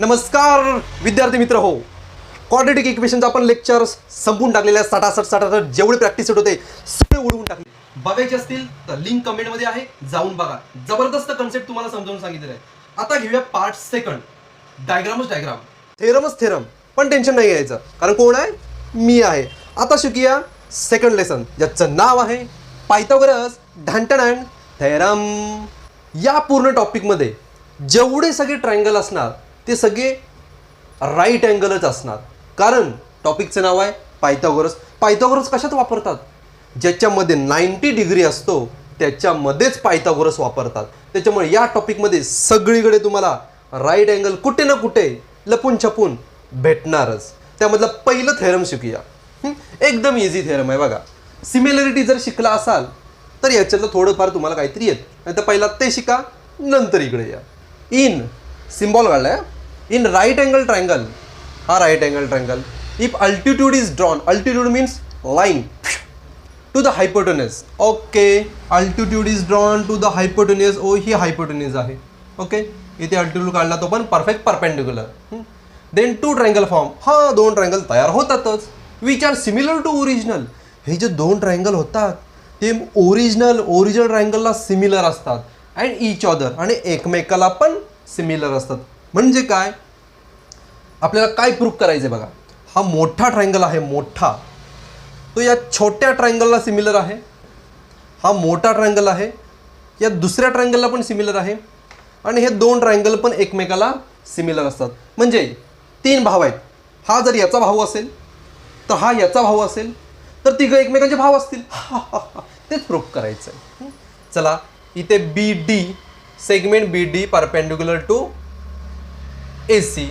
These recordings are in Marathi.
नमस्कार विद्यार्थी मित्र हो, क्वाड्रेटिक इक्वेशनचं आपण लेक्चर्स संपून टाकलेल्या 60 जेवढे प्रॅक्टिस होते सगळे उडवून टाकले. बघायचे असतील तर लिंक कमेंटमध्ये आहे, जाऊन बघा. जबरदस्त कन्सेप्ट तुम्हाला समजावून सांगितलेला आहे. आता घेऊया पार्ट सेकंड, डायग्रामच डायग्राम, थेरमच थेरम. पण टेन्शन नाही घ्यायचं, कारण कोण आहे, मी आहे. आता शिकूया सेकंड लेसन, ज्याचं नाव आहे पायथागोरस ढांटण थेरम. या पूर्ण टॉपिकमध्ये जेवढे सगळे ट्रायंगल असणार ते सगळे राईट अँगलच असणार, कारण टॉपिकचं नाव आहे पायथागोरस. पायथागोरस कशात वापरतात? ज्याच्यामध्ये 90 डिग्री असतो त्याच्यामध्येच पायथागोरस वापरतात. त्याच्यामुळे या टॉपिकमध्ये सगळीकडे तुम्हाला राईट अँगल कुठे ना कुठे लपून छपून भेटणारच. त्यामधलं पहिलं थेरम शिकूया. एकदम इझी थेरम आहे बघा. सिमिलरिटी जर शिकला असाल तर याच्यातलं थोडंफार तुम्हाला काहीतरी येत, नाही तर पहिला ते शिका, नंतर इकडे या. इन सिम्बॉल काढलाय, इन राईट अँगल ट्रायंगल, हा right angle triangle, if altitude is drawn, altitude means line to the hypotenuse. Okay, altitude is drawn to the hypotenuse. ओ ही हायपोटेन्यूज आहे. ओके, इथे अल्टिट्यूड काढला तो पण perfect perpendicular. Then two triangle form, हा दोन ट्रायंगल तयार होतातच, which are similar to original. हे जे दोन ट्रायंगल होतात ते ओरिजिनल ट्रायंगलला सिमिलर असतात अँड इच अदर, आणि एकमेकाला पण सिमिलर असतात. म्हणजे काय, आपल्याला काय प्रूफ करायचं आहे बघा. हा मोठा ट्रायंगल आहे, मोठा, तो या छोट्या ट्रायंगलला सिमिलर आहे. हा मोठा ट्रायंगल आहे, या दुसऱ्या ट्रायंगलला पण सिमिलर आहे, आणि हे दोन ट्रायंगल पण एकमेकाला सिमिलर असतात. म्हणजे तीन भाव आहेत, हा जर याचा भाऊ असेल तर हा याचा भाऊ असेल, तर तिघं एकमेकांचे भाव असतील. तेच प्रूफ करायचं आहे. चला, इथे B D segment B D perpendicular to A C,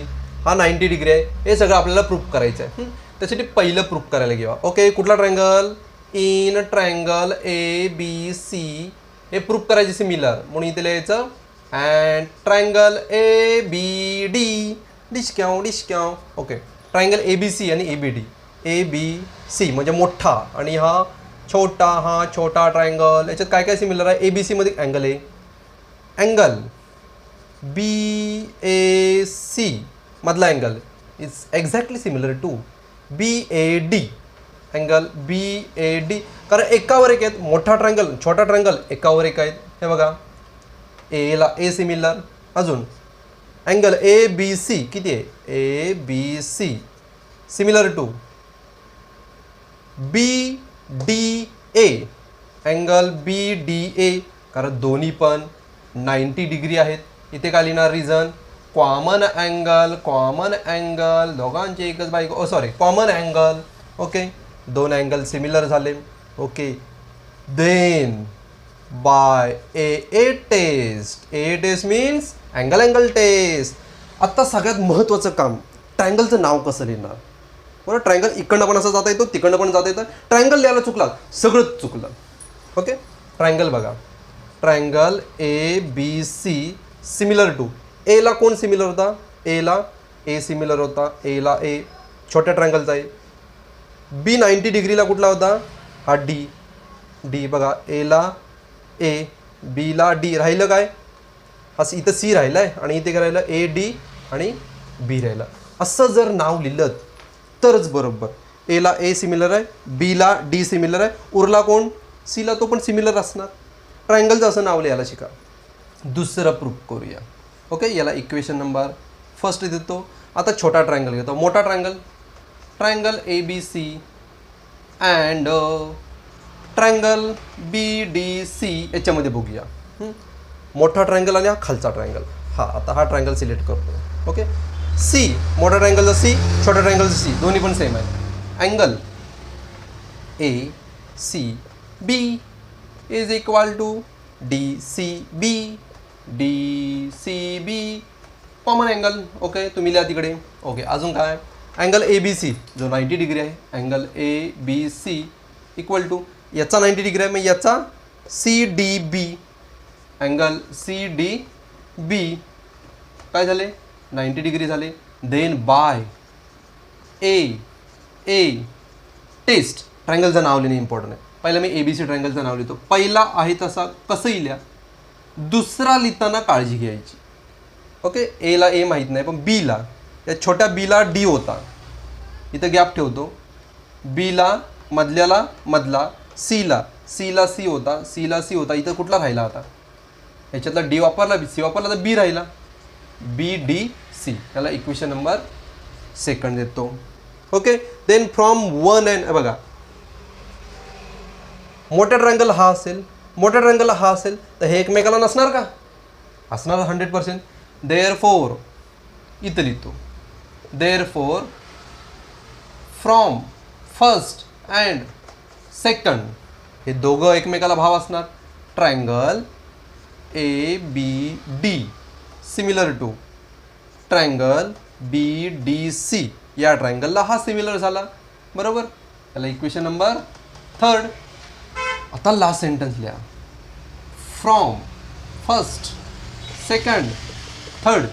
हा 90 डिग्री आहे. हे सगळं आपल्याला प्रूफ करायचं आहे. त्यासाठी पहिलं प्रूफ करायला घेऊया. ओके, कुठला triangle? In triangle A B C, हे प्रूफ करायचे सिमिलर, म्हणून इथे लिहायचं and triangle A B D डिस्क्याव. Okay, triangle A B C आणि A B D. A B C म्हणजे मोठा आणि हा छोटा ट्रायंगल. याच्यात काय काय सिमिलर आहे? ए बी सीमध्ये अँगल आहे, अँगल बी ए सी मधला angle is exactly similar to B A D, angle B A D. कारण एकावर एक आहेत, मोठा ट्रायंगल छोटा ट्रायंगल एकावर एक आहेत. हे बघा, एला ए सिमिलर, अजून अँगल ए बी सी किती आहे? A B C similar to B D A, angle B D A, कारण दोन्ही पण 90 डिग्री आहेत. इथे काय लिहिणार? रिझन कॉमन अँगल, दोघांचे एकच बायको, कॉमन अँगल. ओके, दोन अँगल सिमिलर झाले. Okay, then by A taste means angle taste. आत्ता सगळ्यात महत्त्वाचं काम, ट्रायंगलचं नाव कसं लिहिणार. बरं, ट्रायंगल इकडनं पण असं जाता येतो, तिकडनं पण जाता येतं. ट्रायंगल लिहायला चुकला, सगळंच चुकलं. ओके, ट्रायंगल बघा, triangle A B C similar to एला कोण सिमिलर होता? एला ए सिमिलर होता, एला ए छोट्या ट्रायंगलचा आहे. बी 90 डिग्रीला कुठला होता? हा डी बघा, एला ए, बीला डी, राहिलं काय? असं इथं सी राहिलं आहे आणि इथे काय राहिलं? ए डी आणि बी राहिलं. असं जर नाव लिहिलं तरच बरोबर. एला ए सिमिलर आहे, बीला डी सिमिलर आहे, उरला कोण? सीला, तो पण सिमिलर असणार. ट्रायंगलचं असं नाव लिहायला शिका. दुसरं प्रूफ करूया. ओके, याला इक्वेशन नंबर फर्स्ट देतो. आता छोटा ट्रायंगल घेतो, मोठा triangle A B C and triangle B D C. याच्यामध्ये बघूया मोठा ट्रायंगल आणि हा खालचा ट्रायंगल. आता हा ट्रायंगल सिलेक्ट करतो. ओके, सी, मोठा ट्रायंगलचा सी, छोट्या ट्रायंगलचा सी, दोन्ही पण सेम आहे. Angle A C B is equal to D C B, common angle. Okay, तुम्ही लिहा तिकडे. ओके, अजून काय? अँगल ए बी सी जो 90 डिग्री आहे, angle A B C equal to याचा 90 डिग्री आहे, मग याचा C D B, angle C D B काय झाले? 90 डिग्री झाले. देन बाय ए टेस्ट, ट्रायंगलचं नाव लिहिणे इम्पॉर्टंट आहे. पहिला मी ए बी सी ट्रायंगलचं नाव लिहितो. पहिला आहे तसा कसंही लिहा, दुसरा लिहिताना काळजी घ्यायची. ओके, एला ए माहीत नाही पण बीला, या छोट्या बीला डी होता, इथं गॅप ठेवतो. बीला मधल्याला मधला, सीला सी होता, सी होता, इथं कुठला राहिला आता, याच्यातला डी वापरला, सी वापरला तर बी राहिला, बी डी सी. याला इक्वेशन नंबर सेकंड देतो. ओके, देन फ्रॉम 1 अँड बघा, मोठा ट्रायंगल हा असेल, मोठ्या ट्रायंगलला हा असेल तर हे एकमेकाला नसणार का, असणार 100%. देअरफॉर इथं लिहितो, therefore from first and second हे दोघं एकमेकाला भाव असणार. Triangle A B D similar to triangle B D C, या ट्रायंगलला हा सिमिलर झाला, बरोबर. याला इक्वेशन नंबर थर्ड. आता लास्ट सेंटेन्स लिहा, फ्रॉम फर्स्ट सेकंड थर्ड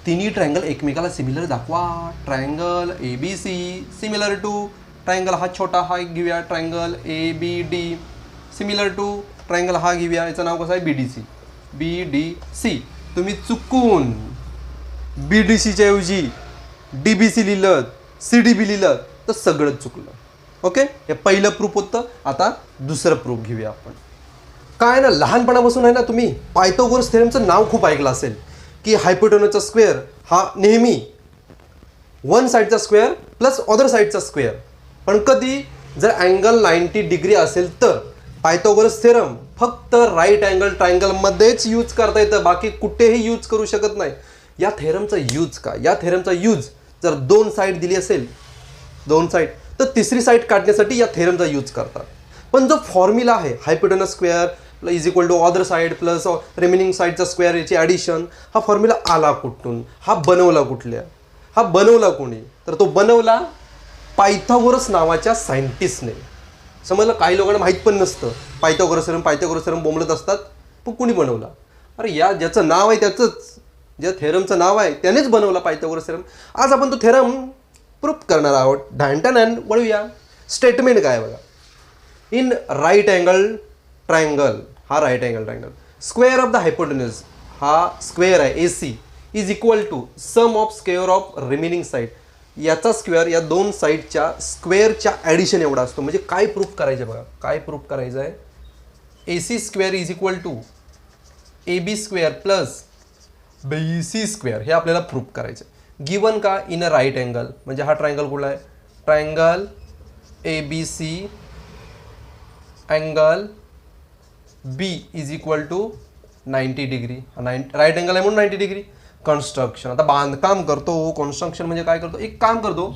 तिन्ही ट्रायंगल एकमेकाला सिमिलर दाखवा. Triangle A B C similar to triangle हा छोटा हा एक घेऊया, triangle A B D similar to triangle हा घेऊया, याचं नाव कसं आहे बी डी सी. बी डी सी तुम्ही चुकून बी डी सीच्या ऐवजी डी बी सी लिहिलं, सी डी बी लिहिलं तर सगळं चुकलं. ओके, हे पहिलं प्रूफ होतं. आता दुसरं प्रूफ घेऊया आपण. काय ना, लहानपणापासून आहे ना तुम्ही पायथागोरस थेरमचं नाव खूप ऐकलं असेल की हायपोटेनसचा स्क्वेअर हा नेहमी वन साईडचा स्क्वेअर प्लस अदर साईडचा स्क्वेअर. पण कधी जर अँगल 90 डिग्री असेल तर पायथागोरस थेरम फक्त राईट अँगल ट्रायंगलमध्येच यूज करता येतं, बाकी कुठेही यूज करू शकत नाही. या थेरमचा यूज का, या थेरमचा यूज जर दोन साईड दिली असेल, दोन साईड, तर तिसरी साईड काढण्यासाठी या थेरमचा यूज करतात. पण जो फॉर्म्युला आहे hypotenuse square is equal to other side plus remaining साईडचा स्क्वेअर याची ॲडिशन, हा फॉर्म्युला आला कुठून, हा बनवला कुठल्या, हा बनवला कोणी, तर तो बनवला पायथागोरस नावाच्या सायंटिस्टने. समजलं, काही लोकांना माहीत पण नसतं, पायथागोरस थेरम बोंबलत असतात, पण कुणी बनवला, अरे या ज्याचं नाव आहे त्याचंच, ज्या थेरमचं नाव आहे त्यानेच बनवला पायथागोरस थेरम. आज आपण तो थेरम प्रूफ करणार आहोत. ढांटन वळूया. स्टेटमेंट काय बघा, इन राईट अँगल ट्रायंगल, हा right angle triangle, square of the hypotenuse हा स्क्वेअर आहे A C is equal to sum of square of remaining side, याचा स्क्वेअर या दोन साईडच्या स्क्वेअरच्या ॲडिशन एवढा असतो. म्हणजे काय प्रूफ करायचं बघा, काय प्रूफ करायचं आहे, A C square is equal to A B square plus B C square, हे आपल्याला प्रूफ करायचं आहे. गिवन का, इन अ राईट अँगल, म्हणजे हा ट्रायंगल कुठला आहे, triangle A B C angle B is equal to 90 degree, right angle आहे म्हणून 90 डिग्री. कन्स्ट्रक्शन, आता बांधकाम करतो, कन्स्ट्रक्शन म्हणजे काय करतो, एक काम करतो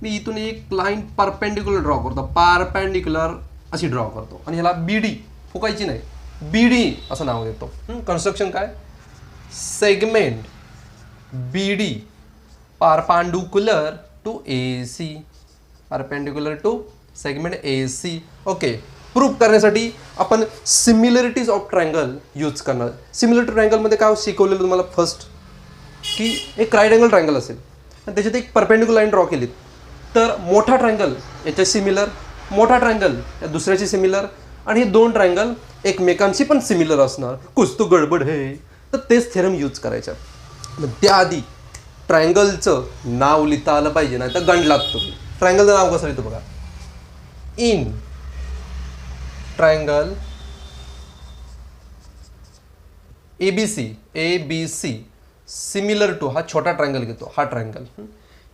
मी, इथून एक लाईन परपेंडिक्युलर ड्रॉ करतो, परपेंडिक्युलर अशी ड्रॉ करतो आणि ह्याला बी डी फुकायची नाही, बी डी असं नाव देतो. कन्स्ट्रक्शन काय, segment B D perpendicular to A C, perpendicular to segment A C. Okay, proof करण्यासाठी आपण सिमिलरिटीज ऑफ ट्रायंगल यूज करणार. सिमिलर ट्रायंगलमध्ये काय शिकवलेलं तुम्हाला फर्स्ट, की एक राईट अँगल ट्रायंगल असेल आणि त्याच्यात एक परपेंडिक्युलर लाईन ड्रॉ केली तर मोठा ट्रायंगल याच्या सिमिलर, मोठा ट्रायंगल या दुसऱ्याची सिमिलर, आणि हे दोन ट्रायंगल एकमेकांशी पण सिमिलर असणार. कुछ तो गडबड आहे, तर तेच थेरम यूज करायचं. मग त्याआधी ट्रायंगलचं नाव लिहिता आलं पाहिजे, नाही तर गंडलात तुम्ही. ट्रायंगलचं नाव कसं लिहितो बघा, in triangle A B C similar to, हा छोटा ट्रायंगल घेतो, हा ट्रायंगल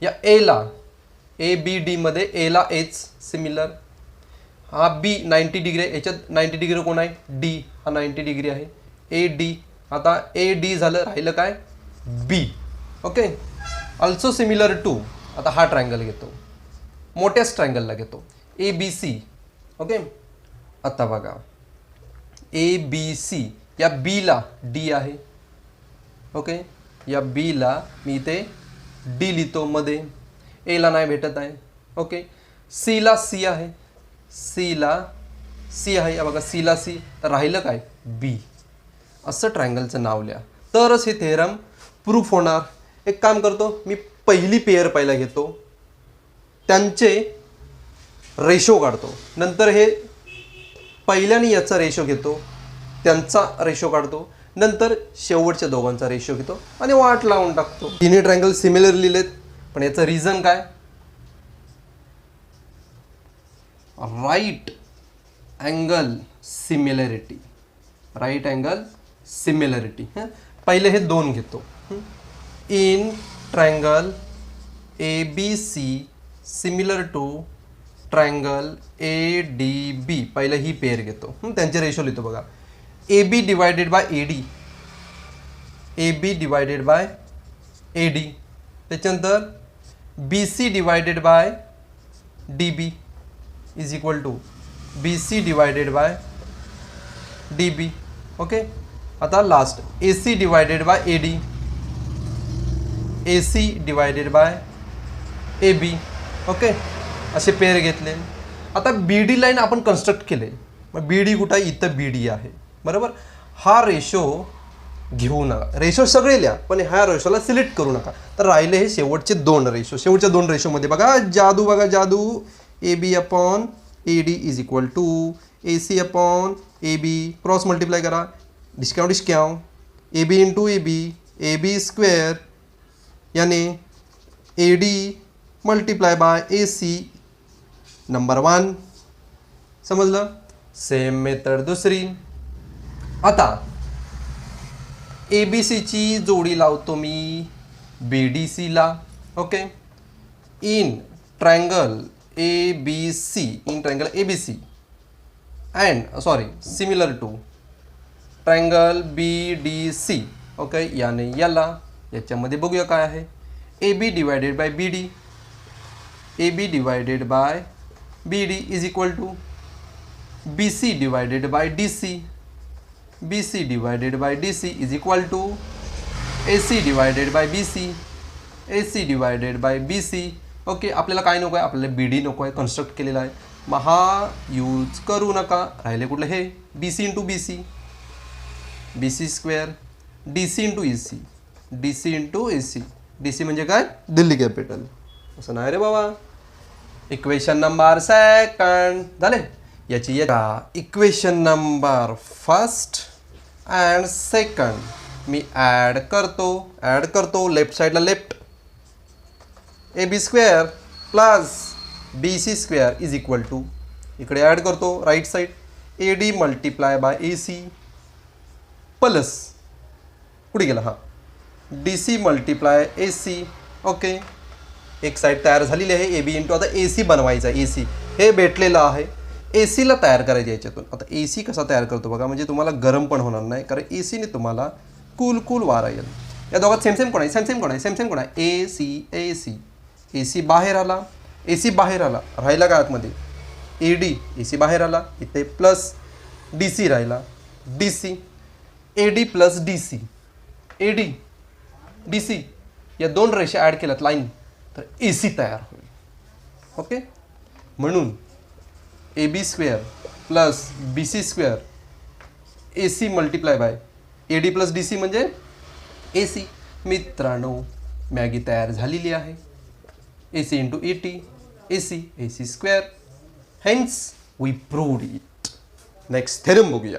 या एला ए बी डी मध्ये एला एच सिमिलर, हा बी 90 डिग्री आहे, याच्यात 90 डिग्री कोण आहे, डी, हा 90 डिग्री आहे, ए डी. आता ए डी झालं, राहिलं काय बी. ओके, ऑल्सो सिमिलर टू, आता हा ट्रायंगल घेतो, मोठ्याच ट्रायंगलला घेतो ए बी सी. ओके, आता बघा ए बी सी, या बीला डी आहे. ओके, या बीला मी इथे डी लिहितो मध्ये, एला नाही भेटत आहे. ओके, सीला सी आहे, सीला सी आहे, या बघा सीला सी, तर राहिलं काय बी. असं ट्रायंगलचं नाव लिहा, तरच हे थेरम प्रूफ होणार. एक काम करतो मी, पहिली पेअर पहिला घेतो, त्यांचे रेशो काढतो, नंतर हे पहिल्याने याचा रेशो घेतो, त्यांचा रेशो काढतो, नंतर शेवटच्या दोघांचा रेशो घेतो आणि वाट लावून टाकतो. तिन्ही ट्रायंगल सिमिलर लिहिलेत, पण याचं रिझन काय? Right angle similarity. Right angle similarity. पहिले हे दोन घेतो. In triangle ABC similar to triangle ADB. पहिलं ही पेअर घेतो, त्यांचे रेशो लिहितो बघा. AB divided bye AD, AB divided bye AD. त्याच्यानंतर BC divided bye DB is equal to BC divided bye DB. Okay. आता last AC divided bye AD, AC divided bye AB. Okay, असे पेअर घेतले. आता BD लाईन आपण कन्स्ट्रक्ट केले. मग BD कुठं आहे? इथं BD आहे, बरोबर. हा रेशो घेऊ नका, रेशो सगळे लिहा, पण ह्या रेशोला सिलेक्ट करू नका. तर राहिले हे शेवटचे दोन रेशो. शेवटच्या दोन रेशोमध्ये बघा जादू, बघा जादू. AB upon AD is equal to AC upon AB. Cross multiply करा, discount discount. AB into AB, AB square, याने AD multiply by AC number 1. समजलं? सेम मेथड दुसरी. आता ABCची जोडी लावतो मी BDCला. Okay. In triangle ABC, in triangle ABC and sorry similar to triangle BDC. Okay, याने याला, याच्यामध्ये बघूया काय आहे. AB divided by BD, AB divided by BD is equal to BC divided by DC, BC divided by DC is equal to AC divided by BC, AC divided by BC. Okay, आपल्याला काय नको आहे? आपल्याला BD नको आहे, कन्स्ट्रक्ट केलेला आहे. मग हा यूज करू नका. राहिले कुठलं? हे BC into BC, BC square, DC into AC, DC into AC. DC म्हणजे काय? दिल्ली कॅपिटल. असं नाही रे बाबा. इक्वेशन नंबर सेकंड झाले. याची equation number first and second मी ॲड करतो. लेफ्ट साईडला left AB square plus BC square is equal to, इकडे ॲड करतो right side AD multiply by AC plus कुठे गेला हा DC मल्टिप्लाय AC. ओके, एक साईड तयार झालेली आहे AB इंटू. आता AC बनवायचा. AC हे भेटलेलं आहे. ACला तयार करायचं याच्यातून. आता AC कसा तयार करतो बघा, म्हणजे तुम्हाला गरम पण होणार नाही, कारण ACने तुम्हाला कूल वारा येईल. या दोघात सेम कोण आहे? AC बाहेर आला, AC बाहेर आला, राहिला का आतमध्ये AD, AC बाहेर आला, इथे प्लस DC राहिला, DC AD plus DC, AD DC या दोन रेषा ॲड केल्यात लाईन, तर AC तयार होईल. ओके, म्हणून AB square plus BC square AC multiply by AD plus DC म्हणजे AC. मित्रांनो, मॅगी तयार झालेली आहे. AC into AT, AC square. Hence we proved it. Next theorem बघूया.